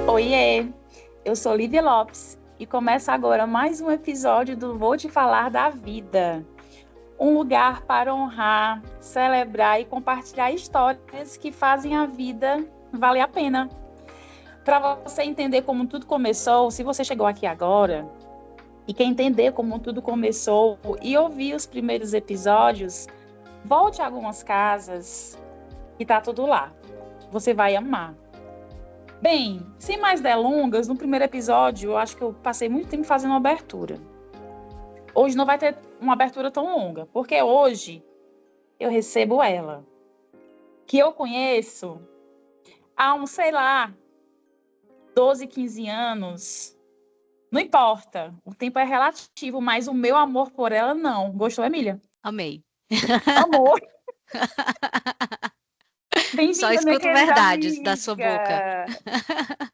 Oiê, eu sou Lívia Lopes e começa agora mais um episódio do Vou Te Falar da Vida. Um lugar para honrar, celebrar e compartilhar histórias que fazem a vida valer a pena. Para você entender como tudo começou, se você chegou aqui agora e quer entender como tudo começou e ouvir os primeiros episódios, volte a algumas casas e tá tudo lá. Você vai amar. Bem, sem mais delongas, no primeiro episódio, eu acho que eu passei muito tempo fazendo uma abertura. Hoje não vai ter uma abertura tão longa, porque hoje eu recebo ela, que eu conheço há uns, 12, 15 anos. Não importa, o tempo é relativo, mas o meu amor por ela não. Gostou, Emília? Amei. Amor. Só Bem-vinda, minha escuto querida verdades da sua boca. amiga.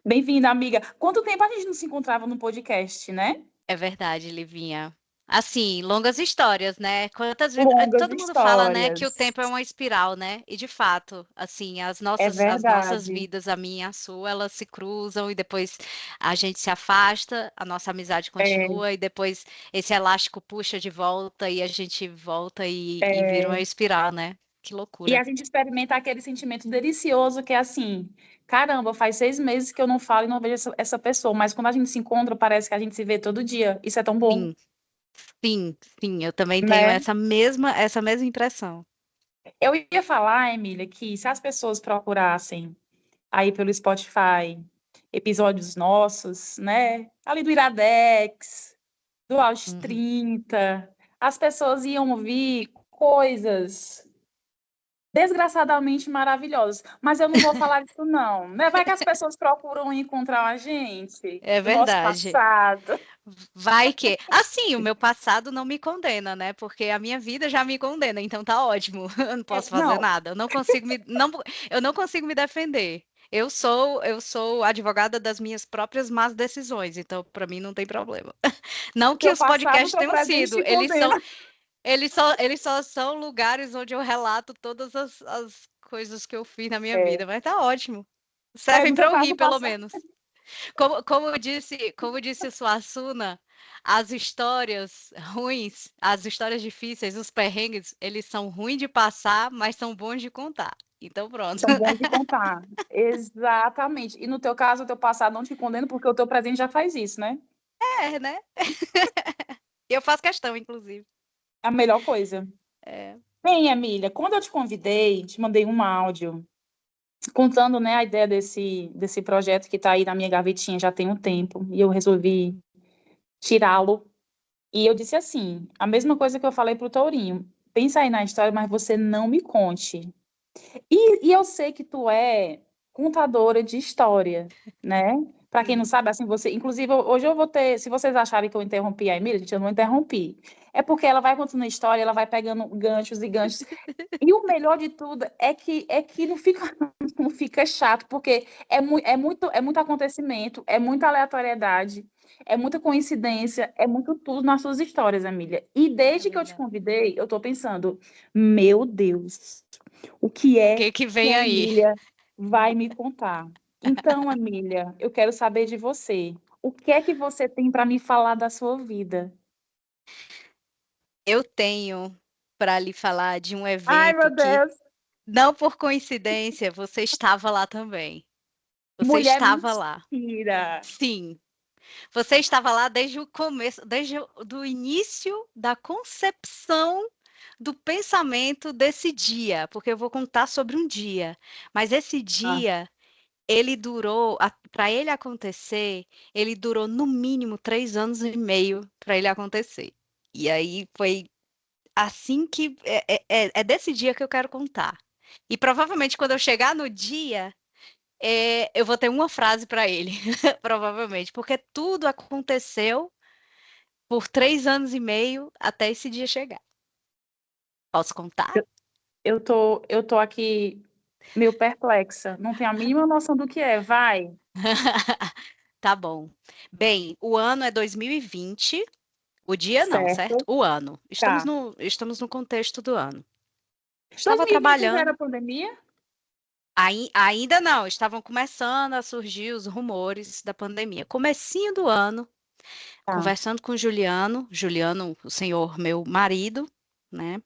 Bem-vinda, amiga. Quanto tempo a gente não se encontrava no podcast, né? É verdade, Livinha. Assim, longas histórias, né? Quantas vezes Longas todo mundo fala, né, que o histórias. tempo é uma espiral, né? E de fato, assim, as É nossas verdade. vidas, a minha e a sua, elas se cruzam e depois a gente se afasta, a nossa amizade É, continua e depois esse elástico puxa de volta e a gente volta e vira uma é. espiral, né? Que E loucura. a gente experimenta aquele sentimento delicioso que é assim, caramba, faz 6 meses que eu não falo e não vejo essa pessoa, mas quando a gente se encontra, parece que a gente se vê todo dia. Isso é tão bom, Sim, sim, sim, eu também tenho né? essa mesma impressão. Eu ia falar, Emília, que se as pessoas procurassem aí pelo Spotify episódios nossos, né? Ali do Iradex, do Aos Uhum. 30, as pessoas iam ouvir coisas desgraçadamente maravilhosas. Mas eu não vou falar disso, não. Né? Vai que as pessoas procuram encontrar a gente, É o nosso verdade. passado. Vai que. Assim, o meu passado não me condena, né? Porque a minha vida já me condena, então tá ótimo. Eu não posso fazer Não, nada. Eu não consigo me defender. Eu sou advogada das minhas próprias más decisões, então para mim não tem problema. Não o que teu os passado, o podcasts teu tenham presente sido, te condena. eles só são lugares onde eu relato todas as coisas que eu fiz na minha É. vida, mas tá ótimo. Mas Servem no teu para eu caso, rir, o pelo passado. menos. Como disse o Suassuna, as histórias ruins, as histórias difíceis, os perrengues, eles são ruins de passar, mas são bons de contar. Então, pronto. São bons de contar. Exatamente. E no teu caso, o teu passado não te condena, porque o teu presente já faz isso, né? É, né? Eu faço questão, inclusive. É a melhor coisa. É. Bem, Emília, quando eu te convidei, te mandei um áudio contando, né, a ideia desse projeto que está aí na minha gavetinha já tem um tempo, e eu resolvi tirá-lo. E eu disse assim, a mesma coisa que eu falei para o Tourinho, pensa aí na história, mas você não me conte. E eu sei que tu é contadora de história, né? Para quem não Uhum. sabe, assim, você. Inclusive, hoje eu vou ter. Se vocês acharem que eu interrompi a Emília, gente, eu não interrompi. É porque ela vai contando a história, ela vai pegando ganchos e ganchos. E o melhor de tudo é que não fica, não fica chato, porque é muito acontecimento, é muita aleatoriedade, é muita coincidência, é muito tudo nas suas histórias, Emília. E É desde que eu te verdade. convidei, eu estou pensando, meu Deus. O que O é que que vem a aí? Emília vai me contar? Então, Emília, eu quero saber de você. O que é que você tem para me falar da sua vida? Eu tenho para lhe falar de um Ai, evento meu que, Deus. não por coincidência, você estava lá também. Você Mulher estava lá. mentira. Sim. Você estava lá desde o começo, desde o do início da concepção do pensamento desse dia, porque eu vou contar sobre um dia, mas esse Ah, dia, ele durou, para ele acontecer, ele durou no mínimo 3 anos e meio para ele acontecer. E aí foi assim que é desse dia que eu quero contar. E provavelmente quando eu chegar no dia, eu vou ter uma frase para ele, provavelmente, porque tudo aconteceu por 3 anos e meio até esse dia chegar. Posso contar? eu tô aqui meio perplexa. Não tenho a mínima noção do que é. Vai. Tá bom. Bem, o ano é 2020, o dia não, certo? Certo. O ano. Estamos Tá. no, estamos no contexto do ano. Estava 2020 já era trabalhando. pandemia? Ainda não, estavam começando a surgir os rumores da pandemia. Comecinho do ano, Tá. conversando com o Juliano, Juliano, o senhor, meu marido, né?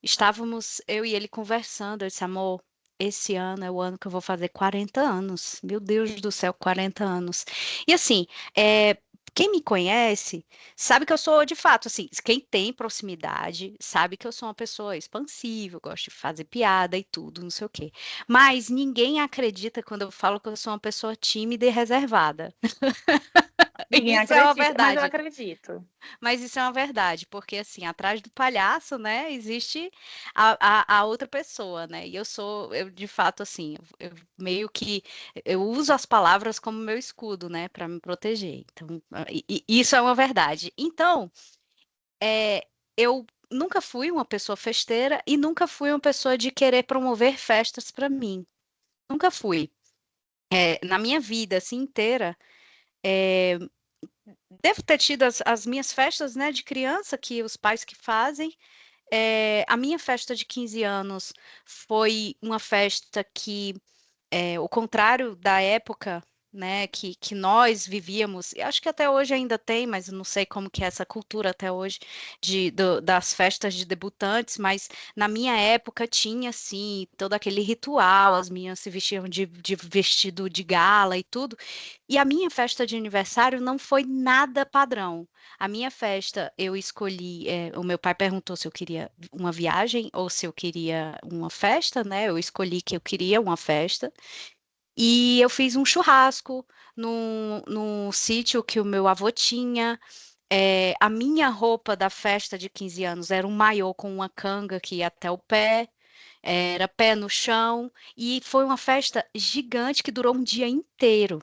Estávamos eu e ele conversando. Eu disse, amor, esse ano é o ano que eu vou fazer 40 anos. Meu Deus do céu, 40 anos. E assim, é, quem me conhece sabe que eu sou, de fato, assim, quem tem proximidade sabe que eu sou uma pessoa expansiva, eu gosto de fazer piada e tudo, não sei o quê. Mas ninguém acredita quando eu falo que eu sou uma pessoa tímida e reservada. Ninguém Isso é uma acredita, mas eu verdade. acredito. Mas isso é uma verdade, porque assim, atrás do palhaço, né, existe a outra pessoa, né? E eu de fato, assim, eu meio que eu uso as palavras como meu escudo, né, para me proteger. Então, isso é uma verdade. Então, eu nunca fui uma pessoa festeira e nunca fui uma pessoa de querer promover festas para mim. Nunca fui. Na minha vida assim inteira, é, devo ter tido as minhas festas, né, de criança, que os pais que fazem. A minha festa de 15 anos foi uma festa que, o contrário da época, né, que nós vivíamos, e acho que até hoje ainda tem, mas eu não sei como que é essa cultura até hoje das festas de debutantes, mas na minha época tinha, sim, todo aquele ritual, as minhas se vestiam de vestido de gala e tudo, e a minha festa de aniversário não foi nada padrão. A minha festa, eu escolhi, o meu pai perguntou se eu queria uma viagem ou se eu queria uma festa, né? Eu escolhi que eu queria uma festa. E eu fiz um churrasco num sítio que o meu avô tinha. A minha roupa da festa de 15 anos era um maiô com uma canga que ia até o pé, era pé no chão, e foi uma festa gigante que durou um dia inteiro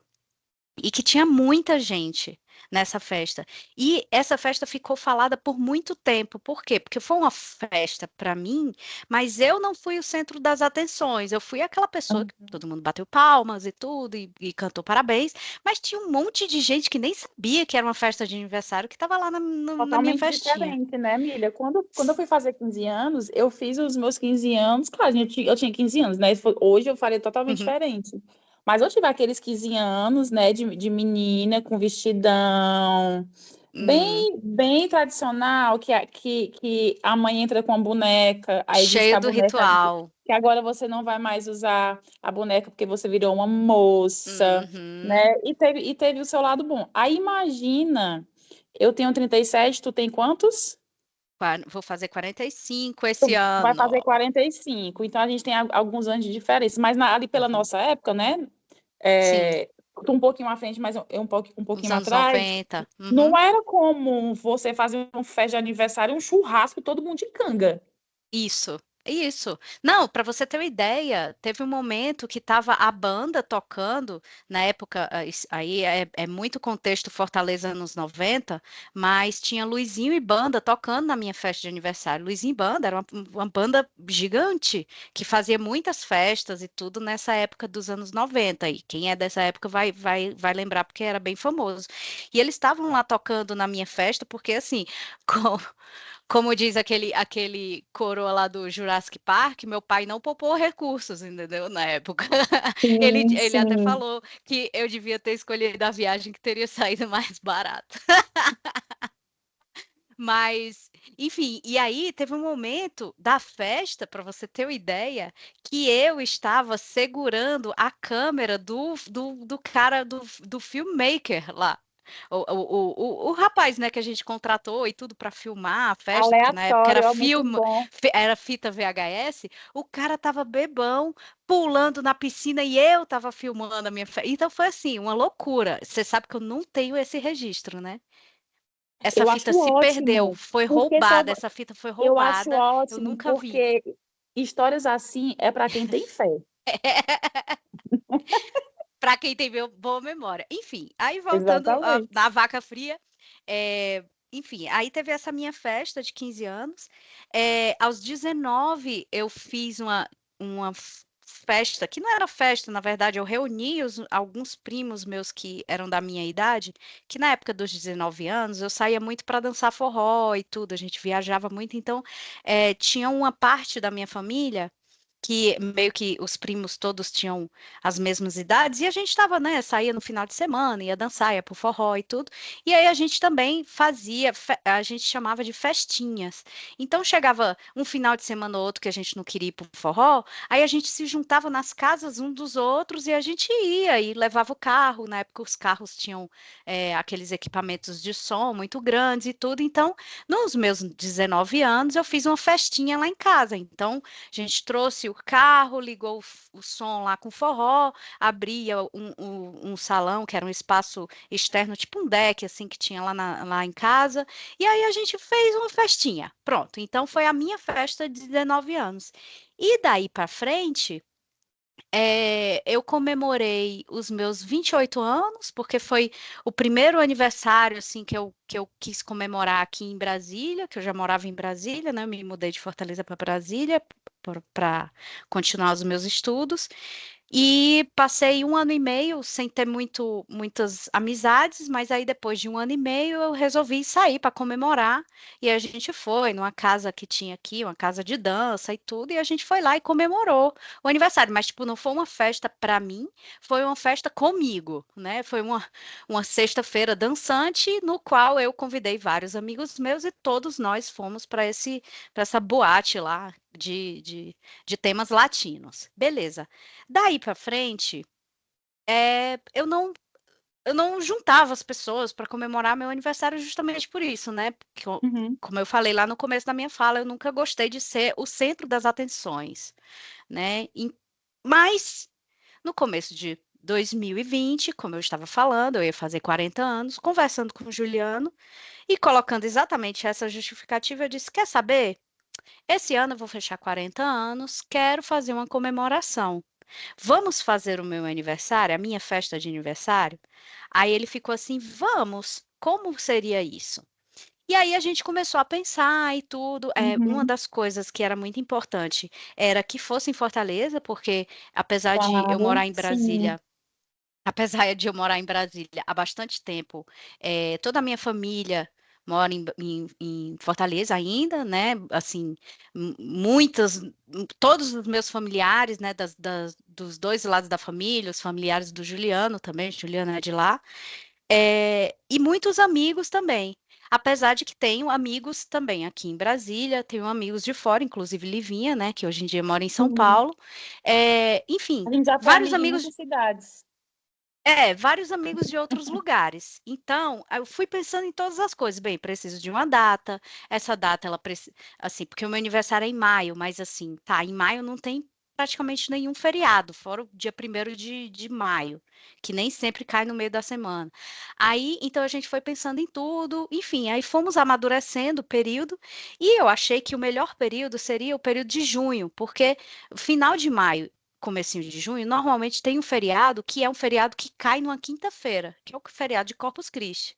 e que tinha muita gente nessa festa. E essa festa ficou falada por muito tempo. Por quê? Porque foi uma festa para mim, mas eu não fui o centro das atenções. Eu fui aquela pessoa que todo mundo bateu palmas e tudo e cantou parabéns, mas tinha um monte de gente que nem sabia que era uma festa de aniversário que estava lá na minha Totalmente festinha. diferente, né, Milha? Quando eu fui fazer 15 anos, eu fiz os meus 15 anos, claro, eu tinha 15 anos, né? Hoje eu faria totalmente Uhum, diferente. Mas eu tive aqueles 15 anos, né, de menina com vestidão, uhum. bem tradicional, que a mãe entra com a boneca, aí diz que Cheio a do boneca, ritual. que agora você não vai mais usar a boneca porque você virou uma moça, Uhum. né? E teve o seu lado bom. Aí imagina. Eu tenho 37, tu tem quantos? Vou fazer 45 esse Tu vai ano. fazer 45. Então a gente tem alguns anos de diferença. Mas ali pela Uhum. nossa época, né? Sim, Tu um pouquinho à frente, mas eu um nos pouquinho anos atrás. 90. Não Uhum. era comum você fazer uma festa de aniversário, um churrasco, todo mundo de canga. Isso, isso. Não, para você ter uma ideia, teve um momento que estava a banda tocando, na época, aí é muito contexto Fortaleza anos 90, mas tinha Luizinho e banda tocando na minha festa de aniversário. Luizinho e banda era uma banda gigante que fazia muitas festas e tudo nessa época dos anos 90. E quem é dessa época vai lembrar porque era bem famoso. E eles estavam lá tocando na minha festa, porque assim, como diz aquele coroa lá do Jurassic Park, meu pai não poupou recursos, entendeu? Na época. Ele, Sim, ele até sim. falou que eu devia ter escolhido a viagem que teria saído mais barata. Mas, enfim, e aí teve um momento da festa, para você ter uma ideia, que eu estava segurando a câmera do cara do filmmaker lá. O rapaz, né, que a gente contratou e tudo para filmar a festa, porque na época era Aleatório, ó, muito filme, bom. era fita VHS, o cara tava bebão, pulando na piscina e eu tava filmando a minha festa. Então foi assim, uma loucura. Você sabe que eu não tenho esse registro, né? Essa Eu fita acho se perdeu, ótimo, foi porque só roubada, essa fita foi eu acho roubada, eu ótimo, nunca vi. porque histórias assim é para quem tem fé. Para quem tem boa memória. Enfim, aí voltando Exatamente. na vaca fria, enfim, aí teve essa minha festa de 15 anos. Aos 19, eu fiz uma festa, que não era festa, na verdade, eu reuni alguns primos meus que eram da minha idade, que na época dos 19 anos eu saía muito para dançar forró e tudo, a gente viajava muito, então tinha uma parte da minha família que meio que os primos todos tinham as mesmas idades, e a gente estava, né, saía no final de semana, ia dançar, ia pro forró e tudo, e aí a gente também fazia, a gente chamava de festinhas. Então chegava um final de semana ou outro que a gente não queria ir pro forró, aí a gente se juntava nas casas um dos outros e a gente ia e levava o carro, na época os carros tinham aqueles equipamentos de som muito grandes e tudo, então nos meus 19 anos eu fiz uma festinha lá em casa, então a gente trouxe o carro, ligou o som lá com forró, abria um salão, que era um espaço externo, tipo um deck, assim, que tinha lá em casa. E aí a gente fez uma festinha. Pronto. Então foi a minha festa de 19 anos. E daí para frente, eu comemorei os meus 28 anos, porque foi o primeiro aniversário assim que eu quis comemorar aqui em Brasília, que eu já morava em Brasília, né? Eu me mudei de Fortaleza para Brasília para continuar os meus estudos. E passei um ano e meio sem ter muitas amizades, mas aí depois de um ano e meio eu resolvi sair para comemorar. E a gente foi numa casa que tinha aqui, uma casa de dança e tudo, e a gente foi lá e comemorou o aniversário. Mas, tipo, não foi uma festa para mim, foi uma festa comigo, né? Foi uma sexta-feira dançante, no qual eu convidei vários amigos meus e todos nós fomos para essa boate lá de temas latinos. Beleza. Daí para frente, eu não juntava as pessoas para comemorar meu aniversário justamente por isso, né? Porque, Uhum. como eu falei lá no começo da minha fala, eu nunca gostei de ser o centro das atenções, né? Mas no começo de 2020, como eu estava falando, eu ia fazer 40 anos, conversando com o Juliano e colocando exatamente essa justificativa, eu disse: quer saber? Esse ano eu vou fechar 40 anos, quero fazer uma comemoração. Vamos fazer o meu aniversário, a minha festa de aniversário? Aí ele ficou assim: vamos, como seria isso? E aí a gente começou a pensar e tudo. Uma Uhum. das coisas que era muito importante era que fosse em Fortaleza, porque apesar de eu Claro, morar em sim. Brasília, apesar de eu morar em Brasília há bastante tempo, toda a minha família mora em Fortaleza ainda, né? Assim, todos os meus familiares, né? Dos dois lados da família, os familiares do Juliano também, Juliano é de lá, e muitos amigos também. Apesar de que tenho amigos também aqui em Brasília, tenho amigos de fora, inclusive Livinha, né? Que hoje em dia mora em São Uhum. Paulo. Enfim, A gente já foi vários amiga em amigos muitas cidades. vários amigos de outros lugares. Então, eu fui pensando em todas as coisas. Bem, preciso de uma data. Essa data, ela precisa. Assim, porque o meu aniversário é em maio, mas assim, tá, em maio não tem praticamente nenhum feriado, fora o dia 1º de maio, que nem sempre cai no meio da semana. Aí, então, a gente foi pensando em tudo, enfim, aí fomos amadurecendo o período, e eu achei que o melhor período seria o período de junho, porque o final de maio comecinho de junho, normalmente tem um feriado que é um feriado que cai numa quinta-feira, que é o feriado de Corpus Christi.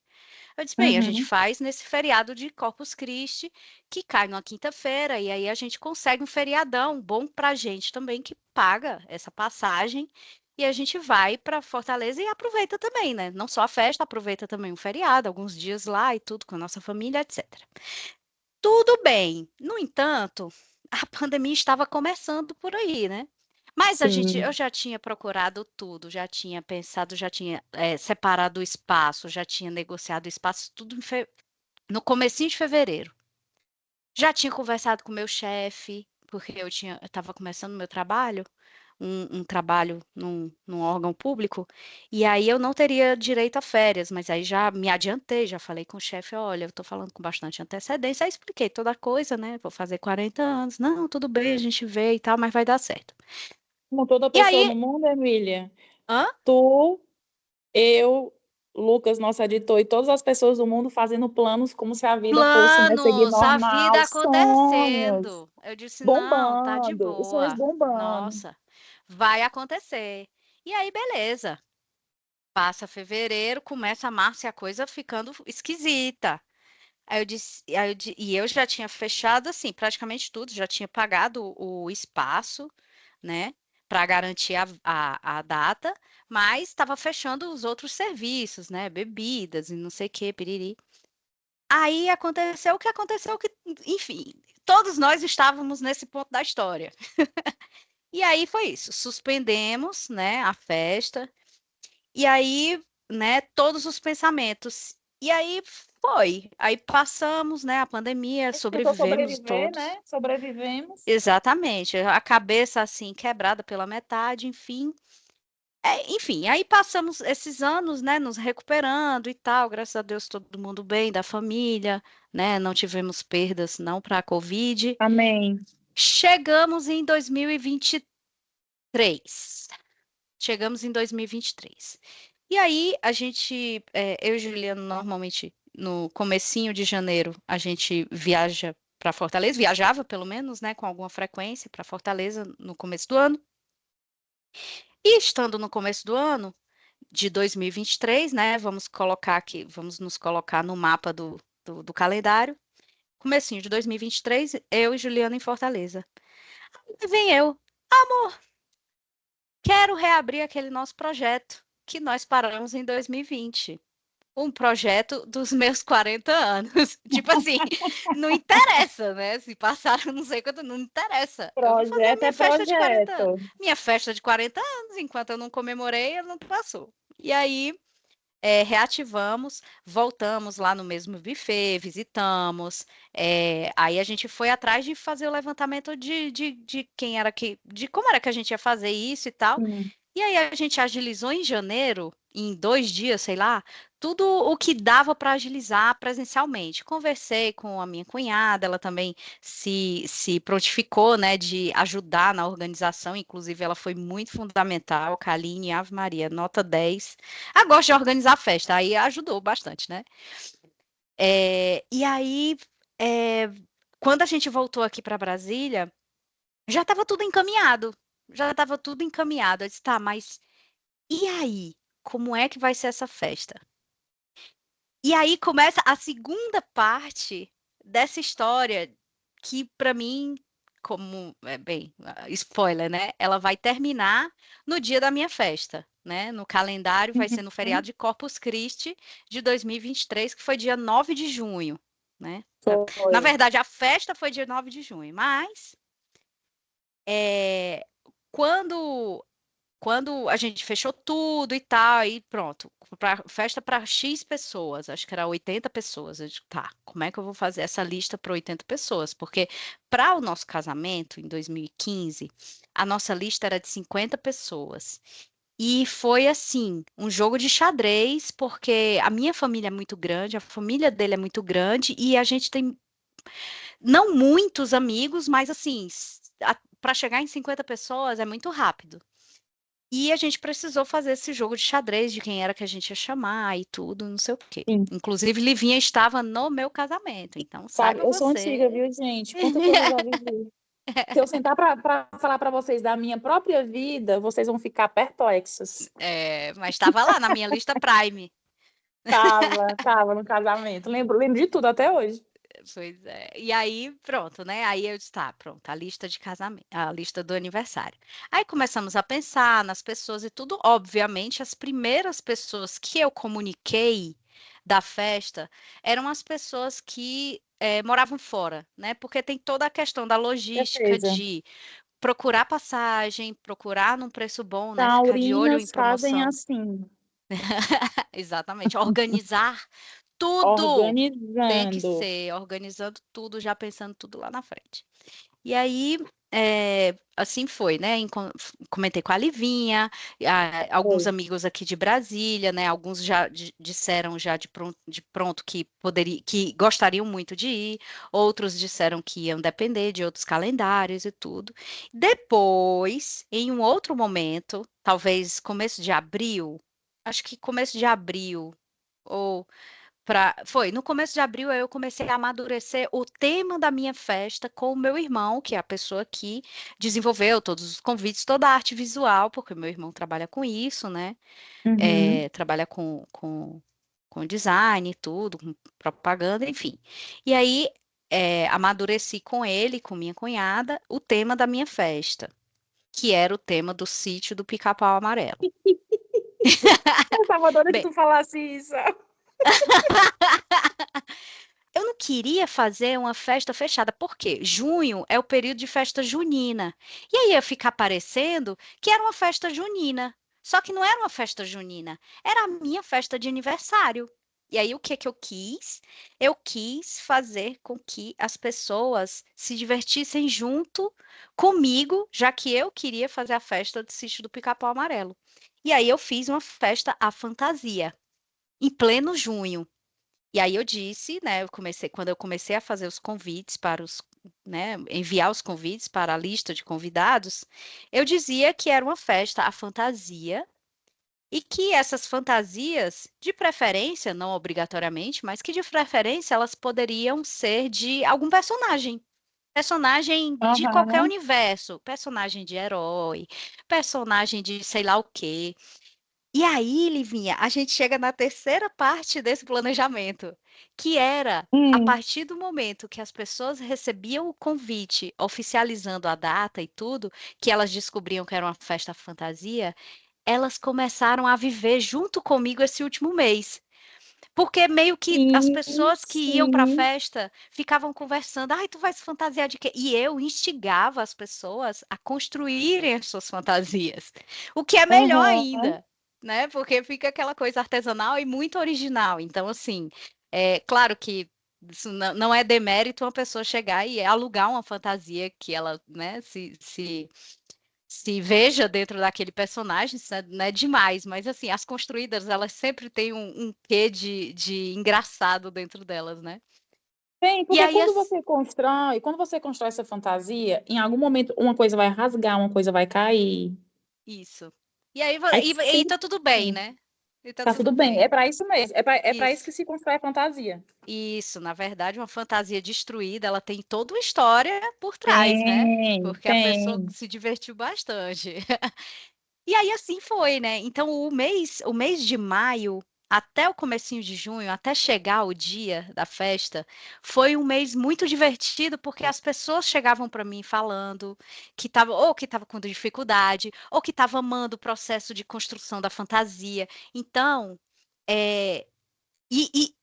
Eu disse, bem, a gente Uhum. faz nesse feriado de Corpus Christi, que cai numa quinta-feira, e aí a gente consegue um feriadão bom pra gente também, que paga essa passagem, e a gente vai para Fortaleza e aproveita também, né? Não só a festa, aproveita também o feriado, alguns dias lá e tudo com a nossa família, etc. Tudo bem. No entanto, a pandemia estava começando por aí, né? Mas eu Sim. já tinha procurado tudo, já tinha pensado, já tinha separado o espaço, já tinha negociado o espaço, tudo no comecinho de fevereiro. Já tinha conversado com o meu chefe, porque eu estava começando o meu trabalho, um trabalho num órgão público, e aí eu não teria direito a férias, mas aí já me adiantei, já falei com o chefe, olha, eu estou falando com bastante antecedência, aí expliquei toda a coisa, né? Vou fazer 40 anos, não, tudo bem, a gente vê e tal, mas vai dar certo. Como toda E pessoa aí, no mundo, Emília, hã? tu, eu, Lucas, nosso editor, e todas as pessoas do mundo fazendo planos como se a vida fosse, né, seguir Planos, a normal, vida sonhos acontecendo. Eu disse, não, tá de bombando, os sonhos boa. bombando. Nossa, vai acontecer. E aí, beleza. Passa fevereiro, começa março e a coisa ficando esquisita. Aí eu disse, e eu já tinha fechado assim, praticamente tudo, já tinha pagado o espaço, né, para garantir a data, mas estava fechando os outros serviços, né, bebidas e não sei o que, piriri. Aí aconteceu o que aconteceu, enfim, todos nós estávamos nesse ponto da história. E aí foi isso, suspendemos, né, a festa, e aí, né, todos os pensamentos. E aí aí passamos, né, a pandemia, A gente tentou sobrevivemos sobreviver, todos. né? Sobrevivemos. Exatamente, a cabeça assim quebrada pela metade, enfim. Enfim, aí passamos esses anos, né, nos recuperando e tal, graças a Deus todo mundo bem, da família, né, não tivemos perdas não para a Covid. Amém. Chegamos em 2023. Chegamos em 2023. E aí a gente, eu e Juliano, normalmente no comecinho de janeiro, a gente viaja para Fortaleza, viajava pelo menos, né, com alguma frequência para Fortaleza no começo do ano. E estando no começo do ano de 2023, né, vamos colocar aqui, vamos nos colocar no mapa do calendário. Comecinho de 2023, eu e Juliano em Fortaleza. E vem eu, amor, quero reabrir aquele nosso projeto que nós paramos em 2020. Um projeto dos meus 40 anos. Tipo assim, não interessa, né? Se passaram não sei quanto, não interessa. Eu vou fazer a Projeto minha é festa de 40 anos. projeto. Minha festa de 40 anos, enquanto eu não comemorei, ela não passou. E aí, reativamos, voltamos lá no mesmo buffet, visitamos. Aí a gente foi atrás de fazer o levantamento de quem era de como era que a gente ia fazer isso e tal. Sim. E aí a gente agilizou em janeiro, em 2 dias, sei lá, tudo o que dava para agilizar presencialmente. Conversei com a minha cunhada, ela também se prontificou, né, de ajudar na organização, inclusive ela foi muito fundamental, Kaline, Ave Maria, nota 10. Ah, gosto de organizar a festa, aí ajudou bastante, né? E aí, é, quando a gente voltou aqui para Brasília, já estava tudo encaminhado. Já estava tudo encaminhado. Eu disse, tá, mas e aí? Como é que vai ser essa festa? E aí começa a segunda parte dessa história, que para mim, como bem, spoiler, né? Ela vai terminar no dia da minha festa, né? No calendário vai ser no feriado Uhum. de Corpus Christi de 2023, que foi dia 9 de junho, né? Na Foi. verdade, a festa foi dia 9 de junho, mas é, quando a gente fechou tudo e tal, e pronto, festa para X pessoas, acho que era 80 pessoas. Eu digo, tá, como é que eu vou fazer essa lista para 80 pessoas? Porque para o nosso casamento, em 2015, a nossa lista era de 50 pessoas. E foi assim, um jogo de xadrez, porque a minha família é muito grande, a família dele é muito grande, e a gente tem não muitos amigos, mas assim, para chegar em 50 pessoas é muito rápido. E a gente precisou fazer esse jogo de xadrez de quem era que a gente ia chamar e tudo, não sei o quê. Sim. Inclusive, Livinha estava no meu casamento, então Sabe, saiba eu sou antiga, você. viu, gente? Quanta coisa eu já vivi. Se eu sentar para falar para vocês da minha própria vida, vocês vão ficar perplexos. Mas estava lá na minha lista Prime. Tava no casamento. Lembro de tudo até hoje. Pois é. E aí, pronto, né? Aí eu disse, tá, pronto, a lista de casamento, a lista do aniversário. Aí começamos a pensar nas pessoas e tudo. Obviamente, as primeiras pessoas que eu comuniquei da festa eram as pessoas que moravam fora, né? Porque tem toda a questão da logística Certeza. de procurar passagem, procurar num preço bom, né? Ficar de olho em Taurinas fazem promoção. assim, Exatamente. Organizar tudo. Tem que organizando. ser organizando tudo, já pensando tudo lá na frente. E aí, assim foi, né? Comentei com a Livinha, alguns Foi. amigos aqui de Brasília, né? Alguns já disseram já de pronto que que gostariam muito de ir, outros disseram que iam depender de outros calendários e tudo. Depois, em um outro momento, talvez começo de abril, acho que começo de abril, ou foi, no começo de abril eu comecei a amadurecer o tema da minha festa com o meu irmão, que é a pessoa que desenvolveu todos os convites, toda a arte visual, porque meu irmão trabalha com isso, né? Uhum. Trabalha com design e tudo, com propaganda, enfim. E aí amadureci com ele, com minha cunhada, o tema da minha festa, que era o tema do sítio do Pica-Pau Amarelo. Eu tava adorando que Bem, tu falasse isso. eu não queria fazer uma festa fechada, porque junho é o período de festa junina. E aí ia ficar parecendo que era uma festa junina. Só que não era uma festa junina, era a minha festa de aniversário. E aí o que que eu quis? Eu quis fazer com que as pessoas se divertissem junto comigo, já que eu queria fazer a festa do Sítio do Pica-Pau Amarelo. E aí eu fiz uma festa à fantasia, em pleno junho. E aí eu disse, né, quando eu comecei a fazer os convites para né, enviar os convites para a lista de convidados, eu dizia que era uma festa à fantasia e que essas fantasias, de preferência, não obrigatoriamente, mas que de preferência elas poderiam ser de algum personagem. Personagem de qualquer Aham. universo, personagem de herói, personagem de sei lá o quê. E aí, Livinha, a gente chega na terceira parte desse planejamento, que era a Hum. partir do momento que as pessoas recebiam o convite oficializando a data e tudo, que elas descobriam que era uma festa fantasia, elas começaram a viver junto comigo esse último mês. Porque meio que as Sim, pessoas que iam para a sim. festa ficavam conversando, ai, tu vai se fantasiar de quê? E eu instigava as pessoas a construírem as suas fantasias. O que é melhor Aham. ainda, né? Porque fica aquela coisa artesanal e muito original. Então, assim, é claro que isso não é demérito uma pessoa chegar e alugar uma fantasia que ela, né, se veja dentro daquele personagem, isso não é demais, mas assim, as construídas, elas sempre têm um quê de engraçado dentro delas, né? Bem, E porque aí, quando você constrói essa fantasia, em algum momento uma coisa vai rasgar, uma coisa vai cair. isso. E aí, Aí e tá tudo bem, né? E tá tá tudo tudo bem. bem. É para isso mesmo. É para isso Isso. que se constrói a fantasia. Isso, na verdade, uma fantasia destruída, ela tem toda uma história por trás, né? Tem, Porque a pessoa tem. se divertiu bastante. E aí assim foi, né? Então o mês de maio até o comecinho de junho, até chegar o dia da festa, foi um mês muito divertido porque as pessoas chegavam para mim falando que estavam ou que estava com dificuldade, ou que estava amando o processo de construção da fantasia. Então, é, e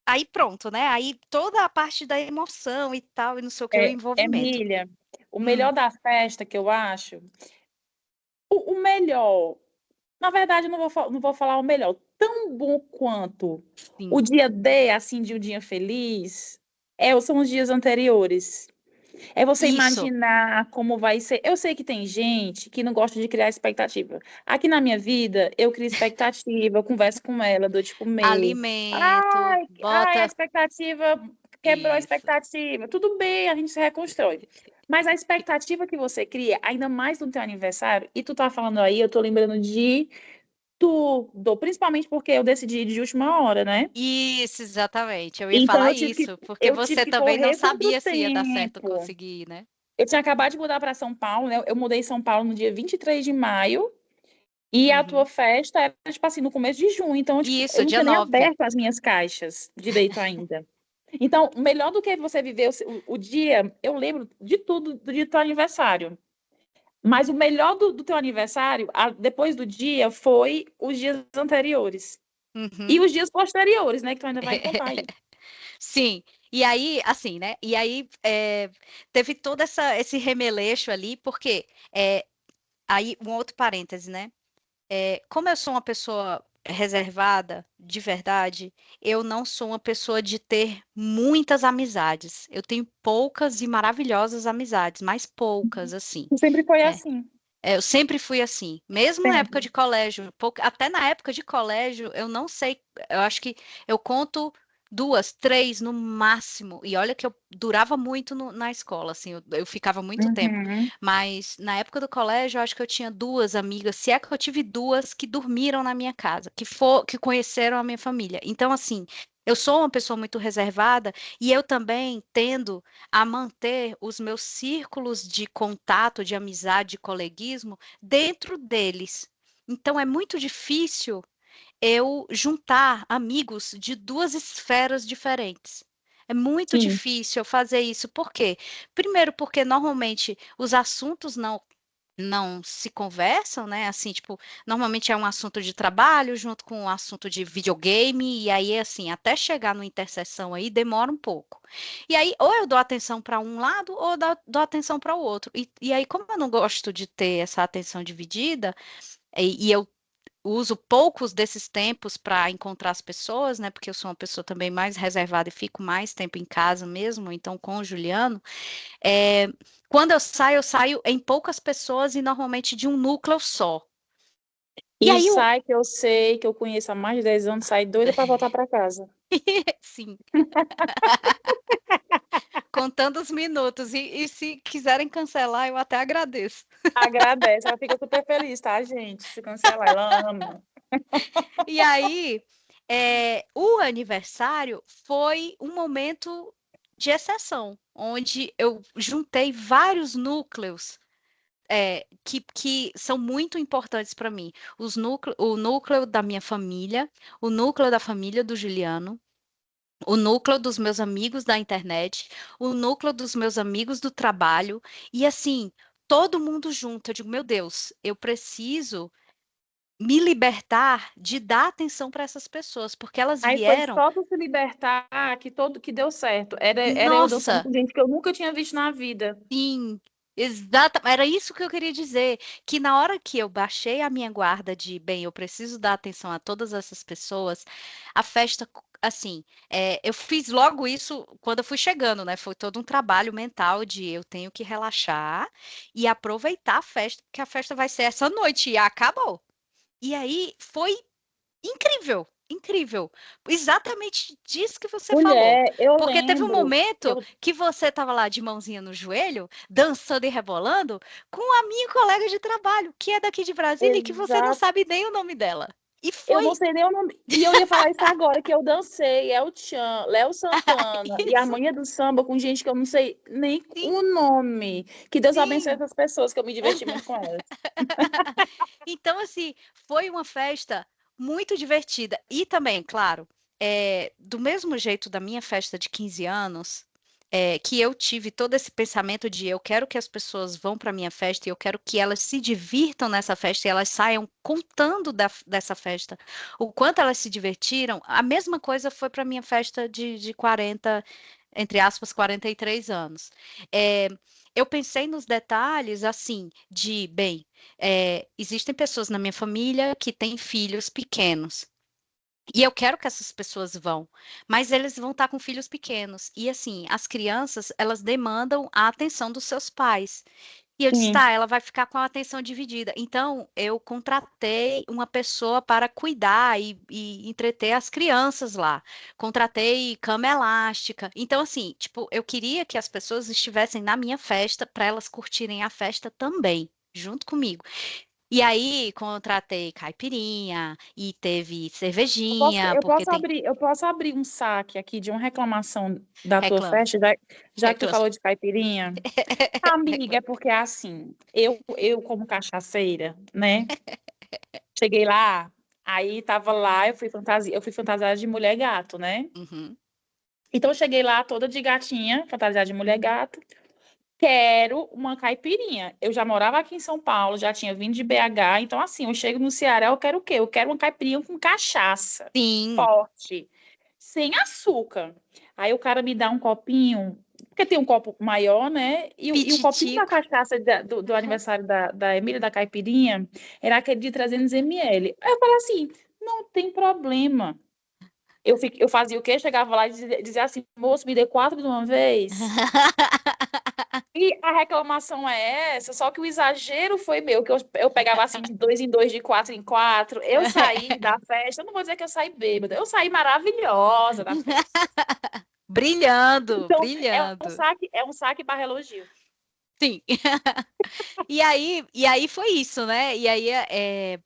aí pronto, né? Aí toda a parte da emoção e tal, e não sei o que, o envolvimento. Emília, o Hum, melhor da festa que eu acho, o melhor, na verdade, eu não vou falar o melhor, tão bom quanto o sim. dia D, assim, de um dia feliz, são os dias anteriores. É você Isso, imaginar como vai ser. Eu sei que tem gente que não gosta de criar expectativa. Aqui na minha vida, eu crio expectativa, eu converso com ela, dou tipo meio. alimento, Ai, a bota. expectativa quebrou a Isso. expectativa. Tudo bem, a gente se reconstrói. Mas a expectativa que você cria, ainda mais no teu aniversário, e tu tá falando aí, eu tô lembrando de tudo, principalmente porque eu decidi de última hora, né? Isso, exatamente. Eu ia Então falar isso, porque eu tive você que também não correr contra o sabia se ia dar certo tempo. conseguir, né? Eu tinha acabado de mudar para São Paulo, né? Eu mudei em São Paulo no dia 23 de maio. E a tua Uhum. festa era, tipo assim, no começo de junho. Então, tipo, eu Isso, não dia tinha nem 9. aberto as minhas caixas direito ainda. Então, melhor do que você viver o dia, eu lembro de tudo do dia do teu aniversário. Mas o melhor do teu aniversário, depois do dia, foi os dias anteriores. E Uhum. os dias posteriores, né? Que tu ainda vai contar aí. Sim. E aí, assim, né? E aí teve todo esse remeleixo ali, porque aí um outro parêntese, né? Como eu sou uma pessoa reservada, de verdade, eu não sou uma pessoa de ter muitas amizades. Eu tenho poucas e maravilhosas amizades, mas poucas, assim. Tu sempre foi É, assim. eu sempre fui assim, mesmo na época Sempre. de colégio, até na época de colégio, eu não sei, eu acho que eu conto duas, três no máximo, e olha que eu durava muito na escola, assim, eu ficava muito tempo, Uhum. mas na época do colégio, eu acho que eu tinha duas amigas, se é que eu tive duas que dormiram na minha casa, que conheceram a minha família, então assim, eu sou uma pessoa muito reservada, e eu também tendo a manter os meus círculos de contato, de amizade, de coleguismo dentro deles. Então é muito difícil eu juntar amigos de duas esferas diferentes. É muito Sim. difícil eu fazer isso. Por quê? Primeiro, porque normalmente os assuntos não. não se conversam, né? Assim, tipo, normalmente é um assunto de trabalho junto com um assunto de videogame, e aí, assim, até chegar no interseção aí demora um pouco. E aí, ou eu dou atenção para um lado, ou dou atenção para o outro. E aí, como eu não gosto de ter essa atenção dividida, e eu uso poucos desses tempos para encontrar as pessoas, né? Porque eu sou uma pessoa também mais reservada e fico mais tempo em casa mesmo, então com o Juliano. É, quando eu saio em poucas pessoas e normalmente de um núcleo só. E E aí, sai que eu sei, que eu conheço há mais de 10 anos, sai doida para voltar para casa. sim, contando os minutos. E se quiserem cancelar, eu até agradeço. Agradece, ela fica super feliz, tá, gente? Se cancelar, ela ama. E aí, o aniversário foi um momento de exceção, onde eu juntei vários núcleos que são muito importantes para mim. O núcleo da minha família, o núcleo da família do Juliano, o núcleo dos meus amigos da internet, o núcleo dos meus amigos do trabalho, e assim, todo mundo junto. Eu digo, meu Deus, eu preciso me libertar de dar atenção para essas pessoas, porque elas Aí foi vieram, só para se libertar que deu certo. Era eu dançando nossa, com gente que eu nunca tinha visto na vida. sim, exata, era isso que eu queria dizer, que na hora que eu baixei a minha guarda de, bem, eu preciso dar atenção a todas essas pessoas, a festa, assim, eu fiz logo isso quando eu fui chegando, né? Foi todo um trabalho mental de eu tenho que relaxar e aproveitar a festa, porque a festa vai ser essa noite e acabou. E aí foi incrível, incrível. Exatamente disso que você falou. Mulher, eu Porque teve um lembro. momento que você estava lá de mãozinha no joelho, dançando e rebolando, com a minha colega de trabalho, que é daqui de Brasília e que você não Exato. sabe nem o nome dela. E Eu não foi sei nem o nome. E eu ia falar isso agora, que eu dancei, El Chan, Léo Santana e a isso. Manhã do Samba com gente que eu não sei nem Sim, o nome. Que Deus abençoe sim. essas pessoas, que eu me diverti muito com elas. Então, assim, foi uma festa muito divertida. E também, claro, do mesmo jeito da minha festa de 15 anos, que eu tive todo esse pensamento de eu quero que as pessoas vão para a minha festa e eu quero que elas se divirtam nessa festa e elas saiam contando dessa festa o quanto elas se divertiram. A mesma coisa foi para a minha festa de 40, entre aspas, 43 anos. É, eu pensei nos detalhes assim, de, bem, existem pessoas na minha família que têm filhos pequenos. E eu quero que essas pessoas vão, mas eles vão estar com filhos pequenos. E assim, as crianças, elas demandam a atenção dos seus pais. E eu disse, Sim. tá, ela vai ficar com a atenção dividida. Então, eu contratei uma pessoa para cuidar e entreter as crianças lá. Contratei cama elástica. Então, assim, tipo, eu queria que as pessoas estivessem na minha festa para elas curtirem a festa também, junto comigo. E aí, contratei caipirinha e teve Eu posso, cervejinha, eu porque posso tem abrir, eu posso abrir um saque aqui de uma reclamação da tua reclame, festa, já que tu reclame. falou de caipirinha. Amiga, é porque assim, eu como cachaceira, né? Cheguei lá, aí tava lá, eu fui fantasiada de mulher gato, né? Uhum. Então eu cheguei lá toda de gatinha, fantasiada de mulher gato. Quero uma caipirinha. Eu já morava aqui em São Paulo, já tinha vindo de BH, então assim, eu chego no Ceará, eu quero o quê? Eu quero uma caipirinha com cachaça, Sim, forte, sem açúcar. Aí o cara me dá um copinho, porque tem um copo maior, né? E o copinho da pititico. cachaça do aniversário da Emília da Caipirinha era aquele de 300 ml. Aí eu falei assim, não tem problema. Eu fazia o quê? Chegava lá e dizia assim, moço, me dê 4 de uma vez. E a reclamação é essa, só que o exagero foi meu, que eu pegava assim de 2 em 2, de 4 em 4. Eu saí da festa, eu não vou dizer que eu saí bêbada, eu saí maravilhosa da festa. Brilhando, Então, brilhando. é um saque barra elogio. Sim. E aí foi isso, né? E aí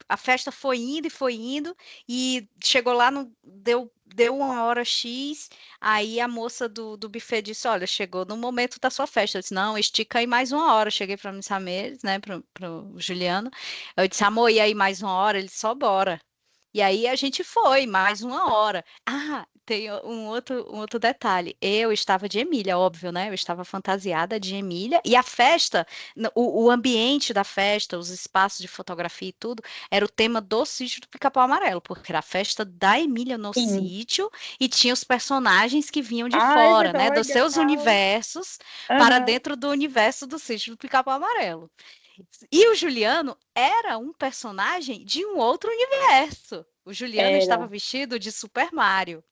a festa foi indo, e chegou lá, deu uma hora X, aí a moça do buffet disse, olha, chegou no momento da sua festa. Eu disse, não, estica aí mais uma hora. Eu cheguei para Miss Ramirez, né, pro Juliano. Eu disse, amor, e aí mais uma hora? Ele disse, só bora. E aí a gente foi, mais uma hora. Ah, tem um outro detalhe. Eu estava de Emília, óbvio, né? Eu estava fantasiada de Emília. E a festa, o ambiente da festa, os espaços de fotografia e tudo, era o tema do sítio do Pica-Pau Amarelo, porque era a festa da Emília no Sim. sítio e tinha os personagens que vinham de Ai, que fora, né? Dos doida, seus tal. universos para Aham. dentro do universo do sítio do Pica-Pau Amarelo. E o Juliano era um personagem de um outro universo. O Juliano estava Era. vestido de Super Mario,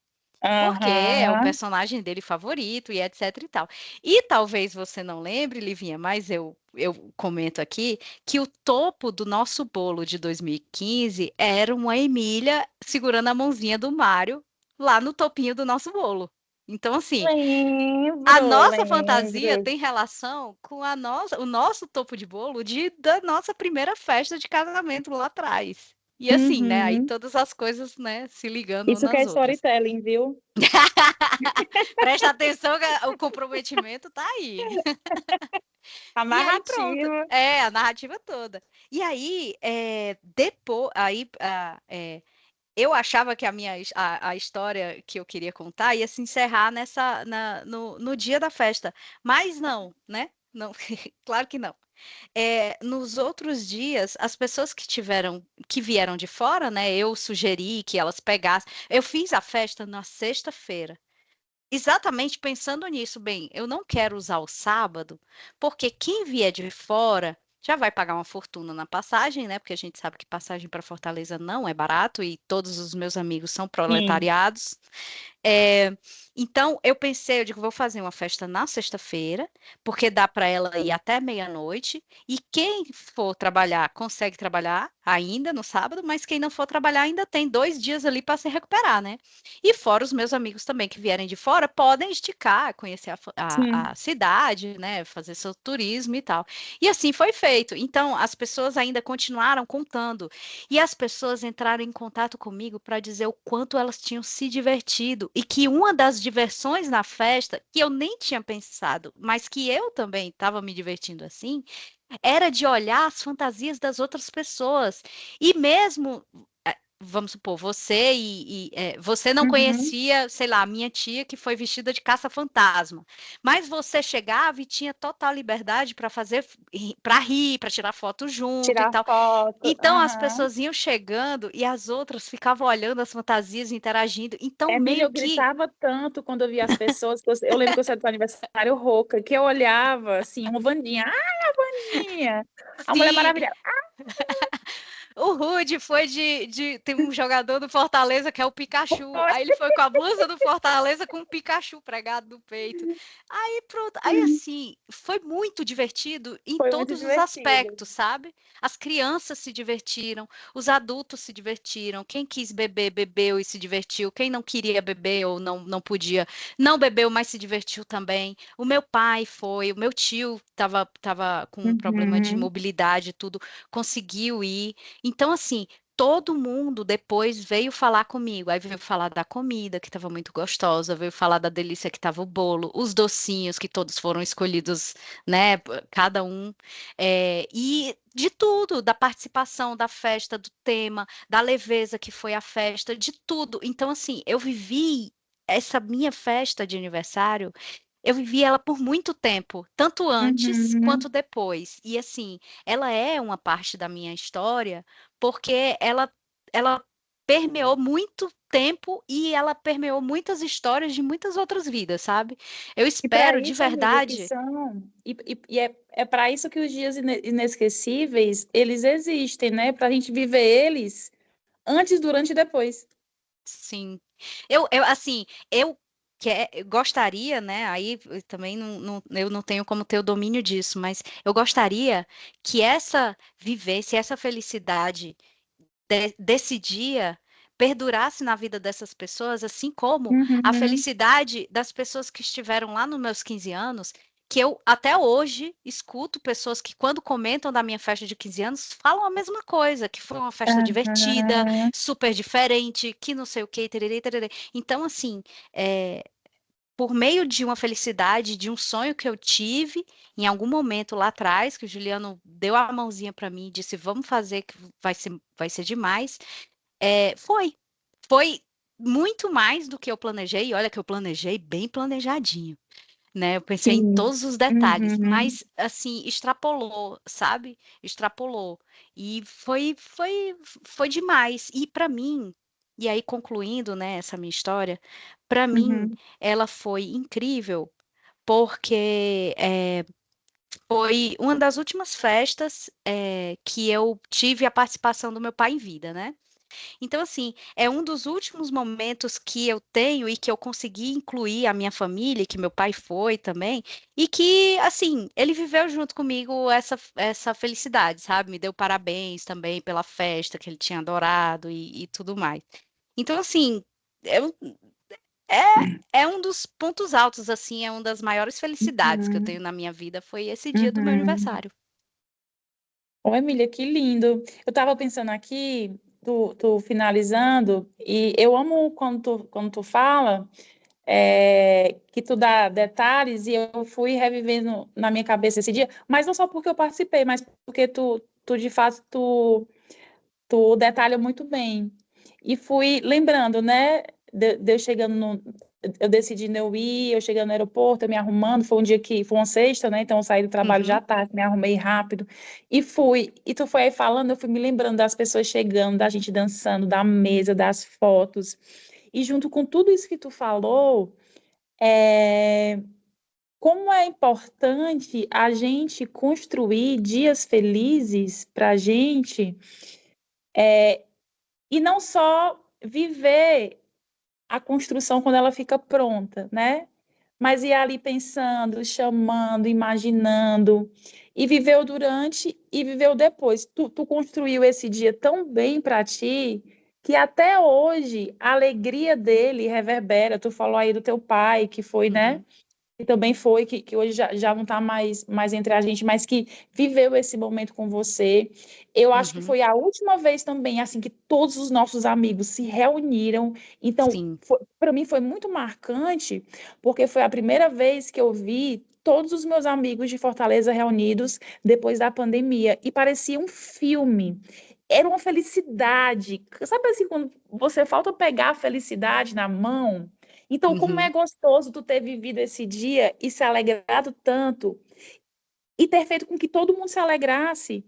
porque é o Aham. personagem dele favorito e etc e tal. E talvez você não lembre, Livinha, mas eu comento aqui que o topo do nosso bolo de 2015 era uma Emília segurando a mãozinha do Mário lá no topinho do nosso bolo. Então, assim, a Lembro, nossa fantasia lembro. tem relação com o nosso topo de bolo da nossa primeira festa de casamento lá atrás. E assim, né? Aí Uhum. todas as coisas, né, se ligando umas Isso que é nas outras. storytelling, viu? Presta atenção que o comprometimento tá aí. A E aí pronto, narrativa. é a narrativa toda. E aí, depois, aí, eu achava que a história que eu queria contar ia se encerrar no dia da festa, mas não, né? Não, claro que não. Nos outros dias, as pessoas que vieram de fora, né? Eu sugeri que elas pegassem. Eu fiz a festa na sexta-feira. Exatamente pensando nisso, bem, eu não quero usar o sábado, porque quem vier de fora já vai pagar uma fortuna na passagem, né? Porque a gente sabe que passagem para Fortaleza não é barato e todos os meus amigos são Sim. proletariados. É, então, eu pensei, eu digo, vou fazer uma festa na sexta-feira, porque dá para ela ir até meia-noite, e quem for trabalhar, consegue trabalhar ainda no sábado, mas quem não for trabalhar ainda tem 2 dias ali para se recuperar, né? E fora os meus amigos também que vierem de fora, podem esticar, conhecer Sim. a cidade, né? Fazer seu turismo e tal. E assim foi feito. Então, as pessoas ainda continuaram contando. E as pessoas entraram em contato comigo para dizer o quanto elas tinham se divertido e que uma das diversões na festa, que eu nem tinha pensado, mas que eu também estava me divertindo assim, era de olhar as fantasias das outras pessoas. E mesmo, vamos supor, você não Uhum. conhecia, sei lá, a minha tia que foi vestida de caça-fantasma, mas você chegava e tinha total liberdade para fazer, para rir, para tirar foto junto e Tirar tal. foto. Então as Aham. pessoas iam chegando e as outras ficavam olhando as fantasias, interagindo. Então Emília, meio eu que gritava tanto quando eu via as pessoas, que eu lembro que eu saí do aniversário rouca, que eu olhava, assim, uma Wandinha, ai, a Wandinha, a Mulher sim, Maravilha. o Rude foi tem um jogador do Fortaleza que é o Pikachu. Foi, Aí ele foi com a blusa do Fortaleza com o Pikachu pregado no peito. Aí pronto. Aí assim, foi muito divertido em foi muito todos os divertido. aspectos, sabe? As crianças se divertiram, os adultos se divertiram. Quem quis beber, bebeu e se divertiu. Quem não queria beber ou não podia, não bebeu, mas se divertiu também. O meu pai foi, o meu tio tava com um problema de Uhum. mobilidade e tudo, conseguiu ir. Então, assim, todo mundo depois veio falar comigo. Aí veio falar da comida, que estava muito gostosa, veio falar da delícia que estava o bolo, os docinhos, que todos foram escolhidos, né? Cada um. E de tudo, da participação, da festa, do tema, da leveza que foi a festa, de tudo. Então, assim, eu vivi essa minha festa de aniversário. Eu vivi ela por muito tempo, tanto antes Uhum. quanto depois. E assim, ela é uma parte da minha história porque ela permeou muito tempo e ela permeou muitas histórias de muitas outras vidas, sabe? Eu E para espero de isso, amiga, que verdade. são. E é para isso que os dias inesquecíveis, eles existem, né? Para a gente viver eles antes, durante e depois. Sim. Assim, eu gostaria, né? Aí eu também eu não tenho como ter o domínio disso, mas eu gostaria que essa vivência, essa felicidade desse dia perdurasse na vida dessas pessoas, assim como a Uhum. felicidade das pessoas que estiveram lá nos meus 15 anos, que eu até hoje escuto pessoas que, quando comentam da minha festa de 15 anos, falam a mesma coisa, que foi uma festa divertida, Aham. super diferente, que não sei o que, tererê, tererê. Então, assim, é, por meio de uma felicidade, de um sonho que eu tive em algum momento lá atrás, que o Juliano deu a mãozinha para mim e disse: vamos fazer, que vai ser demais. Foi. Foi muito mais do que eu planejei, e olha que eu planejei bem planejadinho, né? Eu pensei em Sim. todos os detalhes, Uhum, mas assim, extrapolou, sabe? Extrapolou. E foi demais. E para mim, e aí concluindo, né, essa minha história, para mim uhum, ela foi incrível, porque foi uma das últimas festas que eu tive a participação do meu pai em vida, né? Então, assim, é um dos últimos momentos que eu tenho e que eu consegui incluir a minha família, que meu pai foi também, e que, assim, ele viveu junto comigo essa felicidade, sabe? Me deu parabéns também pela festa que ele tinha adorado e tudo mais. Então, assim, eu, é um dos pontos altos, assim, é uma das maiores felicidades que eu tenho uhum, na minha vida, foi esse dia do meu uhum. aniversário. Ô, Emília, que lindo. Eu estava pensando aqui, tu finalizando, e eu amo quando tu fala, que tu dá detalhes, e eu fui revivendo na minha cabeça esse dia, mas não só porque eu participei, mas porque tu de fato, tu detalha muito bem. E fui lembrando, né, de eu chegando no. Eu decidi não ir, eu chegando no aeroporto, eu me arrumando. Foi um dia que foi uma sexta, né? Então eu saí do trabalho já Uhum, tarde, me arrumei rápido e fui. E tu foi aí falando, eu fui me lembrando das pessoas chegando, da gente dançando, da mesa, das fotos. E junto com tudo isso que tu falou, é, como é importante a gente construir dias felizes para a gente, e não só viver a construção quando ela fica pronta, né? Mas ir ali pensando, chamando, imaginando, e viveu durante e viveu depois. Tu construiu esse dia tão bem para ti que até hoje a alegria dele reverbera. Tu falou aí do teu pai, que foi, né? uhum, Que também foi, que hoje já não está mais entre a gente, mas que viveu esse momento com você. Eu acho que uhum, foi a última vez também, assim, que todos os nossos amigos se reuniram. Então, sim. para mim foi muito marcante, porque foi a primeira vez que eu vi todos os meus amigos de Fortaleza reunidos depois da pandemia, e parecia um filme. Era uma felicidade. Sabe assim, quando você falta pegar a felicidade na mão? Então, como é Uhum. gostoso tu ter vivido esse dia e se alegrado tanto e ter feito com que todo mundo se alegrasse,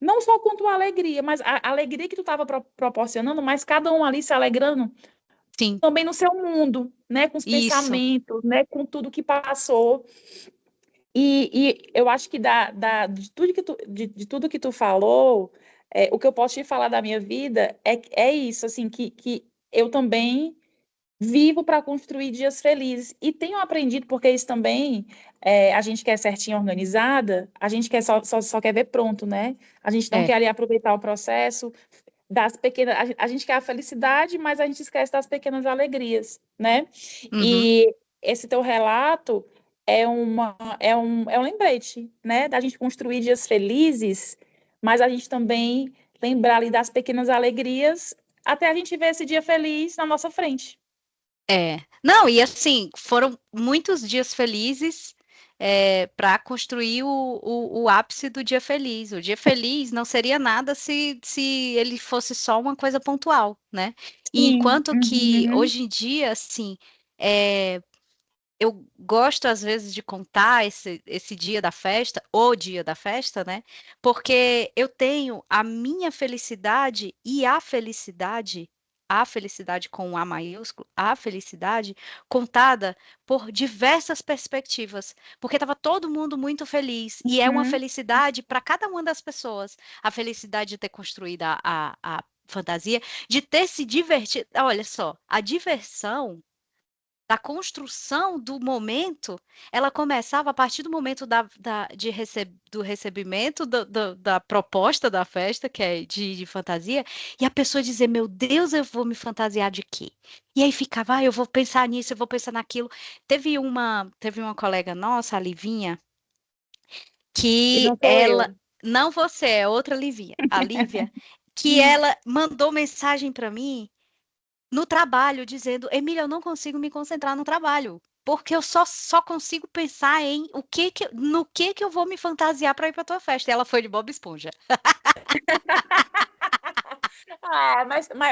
não só com tua alegria, mas a alegria que tu estava proporcionando, mas cada um ali se alegrando Sim, também no seu mundo, né, com os isso. pensamentos, né, com tudo que passou. E eu acho que de tudo que tu falou, o que eu posso te falar da minha vida é isso, assim, que eu também vivo para construir dias felizes. E tenho aprendido, porque isso também, a gente quer certinho organizada, a gente quer só quer ver pronto, né? A gente não É. quer ali aproveitar o processo das pequenas. A gente quer a felicidade, mas a gente esquece das pequenas alegrias, né? Uhum. E esse teu relato é um lembrete, né? Da gente construir dias felizes, mas a gente também lembrar ali das pequenas alegrias até a gente ver esse dia feliz na nossa frente. É. Não, e assim, foram muitos dias felizes para construir o ápice do dia feliz. O dia feliz não seria nada se ele fosse só uma coisa pontual, né? E Sim, enquanto que uhum, hoje em dia, assim, é, eu gosto às vezes de contar esse dia da festa, o dia da festa, né? Porque eu tenho a minha felicidade e a felicidade com um A maiúsculo, a felicidade contada por diversas perspectivas, porque estava todo mundo muito feliz e é uma uhum. felicidade para cada uma das pessoas. A felicidade de ter construído a fantasia, de ter se divertido. Olha só, a diversão da construção do momento, ela começava a partir do momento do recebimento da proposta da festa, que é de fantasia, e a pessoa dizer, meu Deus, eu vou me fantasiar de quê? E aí ficava, eu vou pensar nisso, eu vou pensar naquilo. Teve uma colega nossa, a Livinha, E que não sou ela, eu. não você, é outra Livinha, a Lívia, que ela mandou mensagem para mim no trabalho, dizendo: Emília, eu não consigo me concentrar no trabalho, porque eu só consigo pensar em no que eu vou me fantasiar para ir para tua festa. E ela foi de Bob Esponja.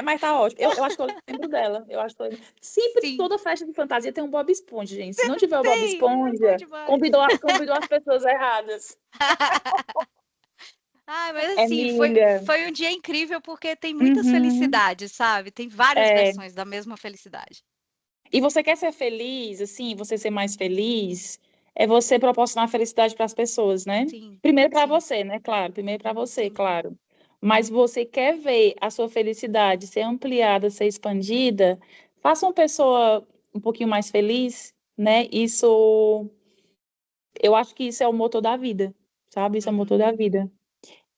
Mas tá ótimo. Eu acho que eu lembro dela. Eu acho que eu lembro. Sempre, Sim, toda festa de fantasia tem um Bob Esponja, gente. Se não tiver o Bob tem, é bom Esponja, demais. convidou as pessoas erradas. Ai, mas assim, Emília. foi um dia incrível porque tem muitas Uhum, felicidades, sabe? Tem várias é. versões da mesma felicidade. E você quer ser feliz, assim, você ser mais feliz, é você proporcionar felicidade para as pessoas, né? Sim, Primeiro para sim, você, né? Claro, primeiro para você, sim. claro. Mas você quer ver a sua felicidade ser ampliada, ser expandida, faça uma pessoa um pouquinho mais feliz, né? Isso, eu acho que isso é o motor da vida, sabe? Isso é o motor Uhum. da vida.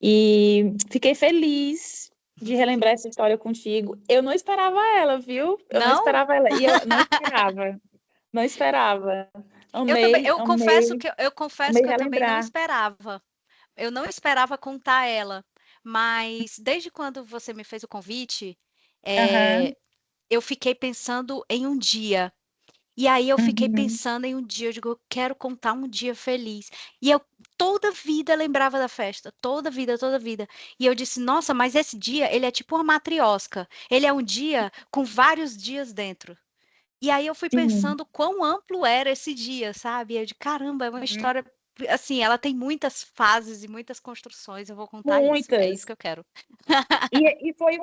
E fiquei feliz de relembrar essa história contigo. Eu não esperava ela, viu? Eu não Não? esperava ela. E eu não esperava. Não esperava. Eu também, Amei, amei, eu confesso amei que eu também não relembrar. esperava. Eu não esperava contar ela, mas desde quando você me fez o convite, Aham, eu fiquei pensando em um dia. E aí eu fiquei uhum, pensando em um dia, eu digo, eu quero contar um dia feliz. E eu toda vida lembrava da festa, toda vida, toda vida. E eu disse, nossa, mas esse dia, ele é tipo uma matriosca. Ele é um dia com vários dias dentro. E aí eu fui sim, pensando quão amplo era esse dia, sabe? Eu de caramba, é uma uhum. história assim, ela tem muitas fases e muitas construções. Eu vou contar isso. É isso Muitas. que eu quero. E foi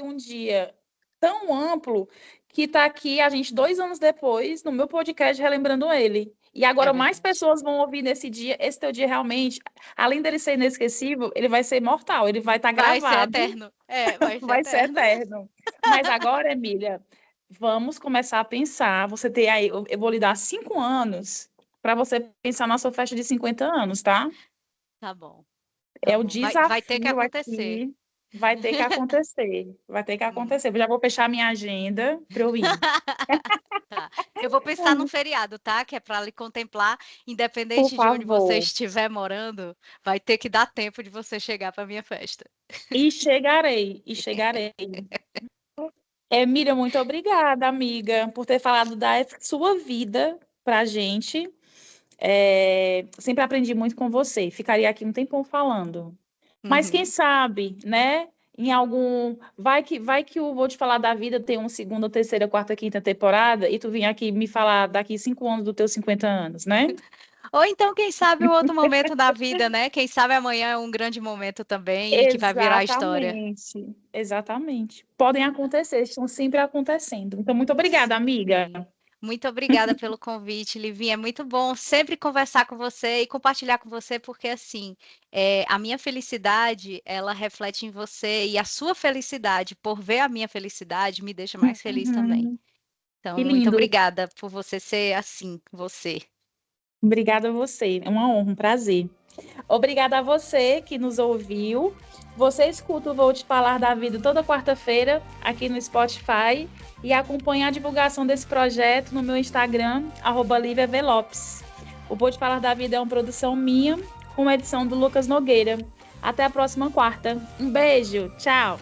um dia tão amplo que está aqui a gente 2 anos depois no meu podcast relembrando ele. E É agora mais verdade. pessoas vão ouvir nesse dia. Esse teu dia realmente, além dele ser inesquecível, ele vai ser mortal. Ele vai estar Vai ser gravado, eterno. É, vai ser vai ser eterno. eterno. Mas agora, Emília, vamos começar a pensar. Você tem aí, eu vou lhe dar 5 anos para você pensar na sua festa de 50 anos, tá? Tá bom, tá É o bom. Vai ter que desafio acontecer. aqui. Vai ter que acontecer. Vai ter que Hum. acontecer. Eu já vou fechar minha agenda para eu ir. Tá. Eu vou pensar num feriado, tá? Que é para lhe contemplar, Por independente de onde você favor. estiver morando, vai ter que dar tempo de você chegar para minha festa. E chegarei, e chegarei. Emília, muito obrigada, amiga, por ter falado da sua vida pra gente. Sempre aprendi muito com você. Ficaria aqui um tempão falando. Mas quem Uhum. sabe, né? Em algum. Vai que o Vou Te Falar da Vida tem uma segunda, terceira, quarta, quinta temporada e tu vem aqui me falar daqui 5 anos dos teus 50 anos, né? Ou então, quem sabe, um outro momento da vida, né? Quem sabe amanhã é um grande momento também e que vai virar história. Exatamente. Exatamente. Podem acontecer, estão sempre acontecendo. Então, muito obrigada, amiga. Sim. Muito obrigada pelo convite, Livinha. É muito bom sempre conversar com você e compartilhar com você, porque assim, a minha felicidade, ela reflete em você e a sua felicidade, por ver a minha felicidade, me deixa mais feliz também. Uhum. Então, Que muito lindo. obrigada por você ser assim, você. Obrigada a você. É uma honra, um prazer. Obrigada a você que nos ouviu. Você escuta o Vou Te Falar da Vida toda quarta-feira aqui no Spotify e acompanha a divulgação desse projeto no meu Instagram, @LíviaVlopes. O Vou Te Falar da Vida é uma produção minha, com edição do Lucas Nogueira. Até a próxima quarta. Um beijo, tchau!